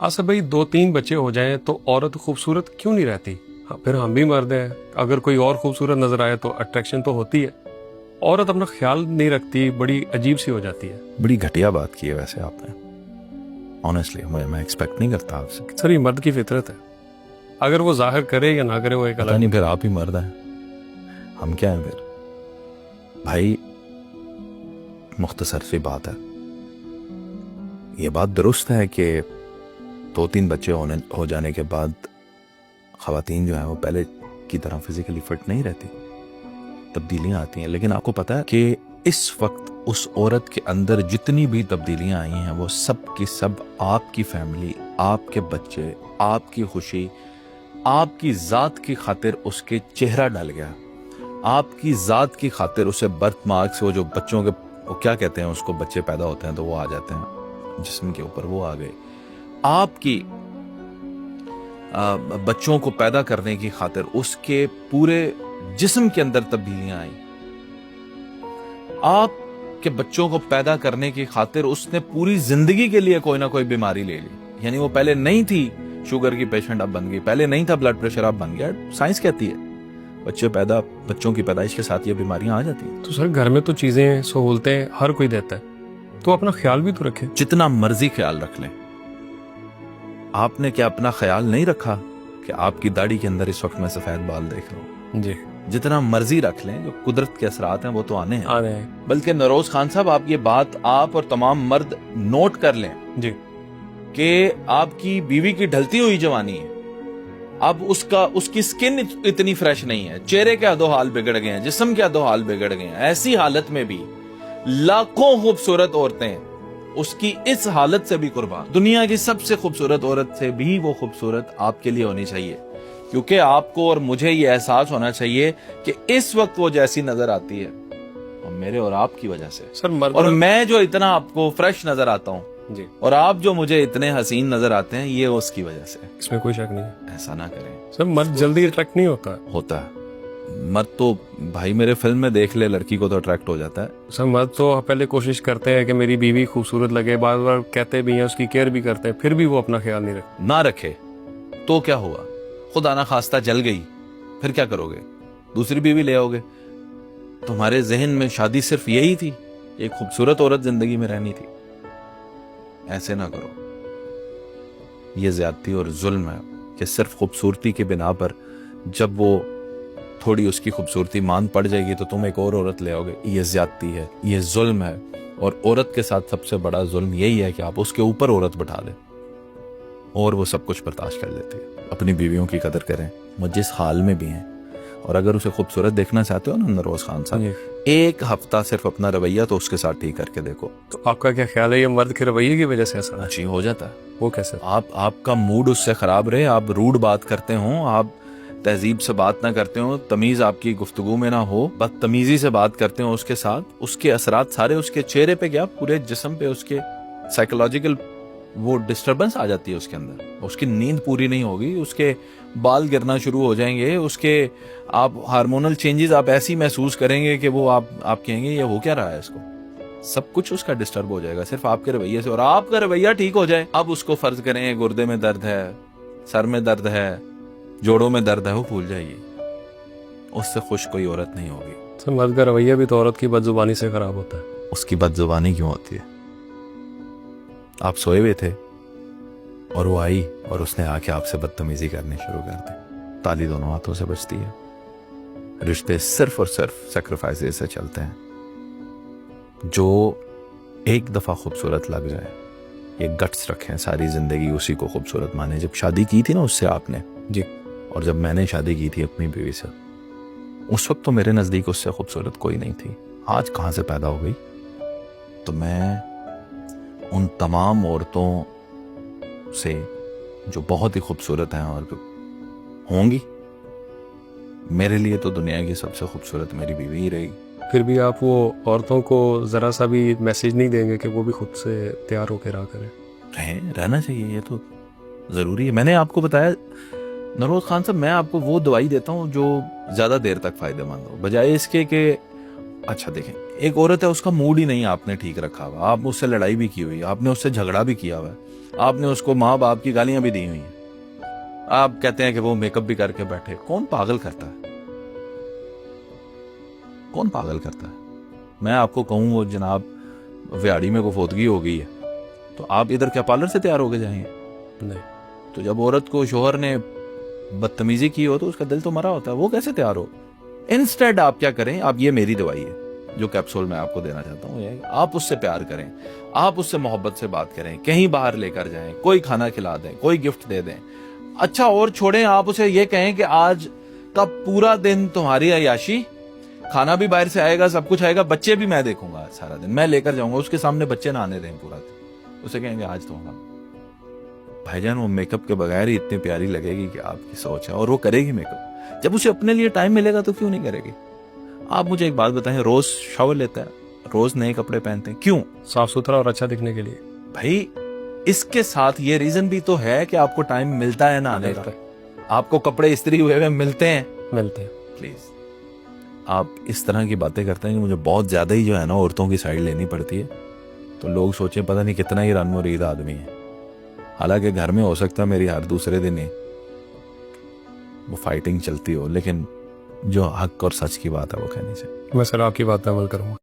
आसिफ भाई, 2-3 बच्चे हो जाएं तो औरत खूबसूरत क्यों नहीं रहती? हाँ, फिर हम भी मर्द हैं, अगर कोई और खूबसूरत नजर आए तो अट्रैक्शन तो होती है। औरत अपना ख्याल नहीं रखती, बड़ी अजीब सी हो जाती है। बड़ी घटिया बात की है वैसे आपने। ऑनेस्टली मैं एक्सपेक्ट नहीं करता आपसे। सर, ये मर्द की फितरत है, अगर वो जाहिर करे या ना करे वो एक पता अलग। नहीं फिर आप ही मर्द हैं, हम क्या हैं फिर? भाई मुख्तसर सी बात है, ये बात दुरुस्त है कि 2-3 बच्चे हो जाने के बाद ख़वातीन जो है वो पहले की तरह फिजिकली फिट नहीं रहती, तब्दीलियां आती हैं। लेकिन आपको पता है कि इस वक्त उस औरत के अंदर जितनी भी तब्दीलियां आई हैं वो सब की सब आपकी फैमिली, आपके बच्चे, आपकी खुशी, आपकी ज़ात की खातिर उसके चेहरा डल गया। आपकी ज़ात की खातिर उसे बर्थ मार्क से, वो जो बच्चों के वो क्या कहते हैं उसको, बच्चे पैदा होते हैं तो वो आ जाते हैं जिस्म के ऊपर, वो आ गए। आपकी बच्चों को पैदा करने की खातिर उसके पूरे जिस्म के अंदर तब्दीलियां आई। आपके बच्चों को पैदा करने की खातिर उसने पूरी जिंदगी के लिए कोई ना कोई बीमारी ले ली। यानी वो पहले नहीं थी शुगर की पेशेंट, अब बन गई। पहले नहीं था ब्लड प्रेशर, अब बन गया। साइंस कहती है बच्चों की पैदाइश के साथ ये बीमारियां आ जाती हैं। तो सर, घर में तो चीजें, सहूलतें हर कोई देता है, तो अपना ख्याल भी तो रखे। जितना मर्जी ख्याल रख लें, आपने क्या अपना ख्याल नहीं रखा कि आपकी दाढ़ी के अंदर इस वक्त मैं सफेद बाल देख रहा हूं? जी, जितना मर्जी रख लें, जो कुदरत के असरात हैं वो तो आने हैं। आ रहे हैं। बल्कि नरोज खान साहब, आप ये बात आप और तमाम मर्द नोट कर लें जी, कि आपकी बीवी की ढलती हुई जवानी है, अब उसकी स्किन इतनी फ्रेश नहीं है, चेहरे के अधो हाल बिगड़ गए हैं, जिस्म के अधो हाल बिगड़ गए हैं। ऐसी हालत में भी लाखों खूबसूरत औरतें उसकी इस हालत से भी कुर्बान। दुनिया की सबसे खूबसूरत औरत से भी वो खूबसूरत आपके लिए होनी चाहिए, क्योंकि आपको और मुझे ये एहसास होना चाहिए कि इस वक्त वो जैसी नजर आती है और मेरे और आपकी वजह से। सर मर्द, और मैं जो इतना आपको फ्रेश नजर आता हूँ जी, और आप जो मुझे इतने हसीन नजर आते हैं, ये उसकी वजह से। इसमें कोई शक नहीं है। ऐसा ना करें। सर, मर्द जल्दी अट्रैक्ट नहीं होता है मर्द तो भाई मेरे फिल्म में देख ले, लड़की को तो अट्रैक्ट हो जाता है। सर, मर्द तो पहले कोशिश करते हैं कि मेरी बीवी खूबसूरत लगे, बार बार कहते भी हैं, उसकी केयर भी करते हैं, फिर भी वो अपना ख्याल नहीं रखते। ना रखे तो क्या हुआ? खुदा ना खास्ता जल गई, फिर क्या करोगे? दूसरी बीवी ले आओगे। तुम्हारे जहन में शादी सिर्फ यही थी, एक खूबसूरत औरत जिंदगी में रहनी थी। ऐसे ना करो, ये ज्यादती और जुल्म है कि सिर्फ खूबसूरती के बिना पर जब वो थोड़ी उसकी खूबसूरती मान पड़ जाएगी तो तुम एक और औरत ले आओगे। ये ज्यादती है, ये जुल्म है। और औरत के साथ सबसे बड़ा जुल्म यही है कि आप उसके ऊपर औरत बैठा दें और वो सब कुछ बर्दाश्त कर लेती है। अपनी बीवियों की कदर करें, वो जिस हाल में भी हैं। और अगर उसे खूबसूरत देखना चाहते हो ना नरोज खान साहब, एक हफ्ता सिर्फ अपना रवैया तो उसके साथ ठीक करके देखो। तो आपका क्या ख्याल है, ये मर्द के रवैये की वजह से ऐसा अच्छी हो जाता है? वो कैसे? आपका मूड उससे खराब रहे, आप रूड बात करते हो, आप तहजीब से बात ना करते हो, तमीज आपकी गुफ्तगू में ना हो, बदतमीजी से बात करते हो उसके साथ, उसके असरात सारे उसके चेहरे पे, क्या पूरे जिस्म पे उसके साइकोलॉजिकल वो डिस्टरबेंस आ जाती है उसके अंदर। उसकी नींद पूरी नहीं होगी, उसके बाल गिरना शुरू हो जाएंगे, उसके आप हार्मोनल चेंजेस आप ऐसी महसूस करेंगे कि वो आप कहेंगे ये हो क्या रहा है इसको। सब कुछ उसका डिस्टर्ब हो जाएगा सिर्फ आपके रवैये से। और आपका रवैया ठीक हो जाए, अब उसको फर्ज करें गुर्दे में दर्द है, सर में दर्द है, जोड़ों में दर्द है, वो भूल जाइए, उससे खुश कोई औरत नहीं होगी। सर, मर्द का रवैया भी तो औरत की बदजुबानी से खराब होता है। उसकी बदजुबानी क्यों होती है? आप सोए हुए थे और वो आई और उसने आके आपसे बदतमीजी करनी शुरू कर दी। ताली दोनों हाथों से बचती है। रिश्ते सिर्फ और सिर्फ सेक्रीफाइसेस से चलते हैं। जो एक दफा खूबसूरत लग जाए, ये गट्स रखें, सारी जिंदगी उसी को खूबसूरत माने। जब शादी की थी ना उससे आपने जी, और जब मैंने शादी की थी अपनी बीवी से, उस वक्त तो मेरे नजदीक उससे खूबसूरत कोई नहीं थी। आज कहां से पैदा हो गई? तो मैं उन तमाम औरतों से जो बहुत ही खूबसूरत हैं और होंगी, मेरे लिए तो दुनिया की सबसे खूबसूरत मेरी बीवी ही रहेगी। फिर भी आप वो औरतों को जरा सा भी मैसेज नहीं देंगे कि वो भी खुद से तैयार होकर रहा करें? रहना चाहिए, ये तो जरूरी है। मैंने आपको बताया नरोज खान साहब, मैं आपको वो दवाई देता हूँ जो ज्यादा देर तक फायदेमंद हो, बजाय इसके कि अच्छा देखें, एक औरत है उसका मूड ही नहीं आपने ठीक रखा हुआ, आप उससे लड़ाई भी की हुई, आपने उससे झगड़ा भी किया हुआ है, आपने उसको माँ बाप की गालियां भी दी हुई हैं। आप कहते हैं कि वो मेकअप भी करके बैठे। कौन पागल करता है? कौन पागल करता है? मैं आपको कहूं वो जनाब व्याड़ी में को फोतगी हो गई है, तो आप इधर क्या पार्लर से तैयार होके जाएंगे? नहीं। तो जब औरत को शोहर ने बदतमीजी की हो तो उसका दिल तो मरा होता है, वो कैसे तैयार हो? इंस्टेड आप क्या करें, आप ये मेरी दवाई है जो कैप्सूल मैं आपको देना चाहता हूँ, ये आप उससे प्यार करें, आप उससे मोहब्बत से बात करें, कहीं बाहर लेकर जाएं, कोई खाना खिला दें, कोई गिफ्ट दे दें। अच्छा और छोड़ें, आप उसे ये कहें कि आज का पूरा दिन तुम्हारी अयाशी, खाना भी बाहर से आएगा, सब कुछ आएगा, बच्चे भी मैं देखूंगा सारा दिन, मैं लेकर जाऊंगा, उसके सामने बच्चे नहाने दें पूरा दिन, उसे कहेंगे आज तो हम। भाईजान वो मेकअप के बगैर ही इतनी प्यारी लगेगी कि आपकी सोच है, और वो करेगी मेकअप। जब उसे अपने लिए टाइम मिलेगा तो क्यों नहीं करेगी? आप मुझे एक बात बताएं, रोज शावर लेता है, रोज नए कपड़े पहनते हैं, क्यों? साफ सुथरा और अच्छा दिखने के लिए। भाई इसके साथ ये रीजन भी तो है कि आपको टाइम मिलता है नहाने का, आपको कपड़े इस्त्री हुए हुए मिलते हैं। प्लीज आप इस तरह की बातें करते हैं कि मुझे बहुत ज्यादा ही जो है ना औरतों की साइड लेनी पड़ती है, तो लोग सोचे पता नहीं कितना ही रन मुरीद आदमी है। हालांकि घर में हो सकता है मेरी हर दूसरे दिन ही वो फाइटिंग चलती हो, लेकिन जो हक और सच की बात है वो कहनी चाहिए। मैं सर आपकी बात पे अमल करूंगा।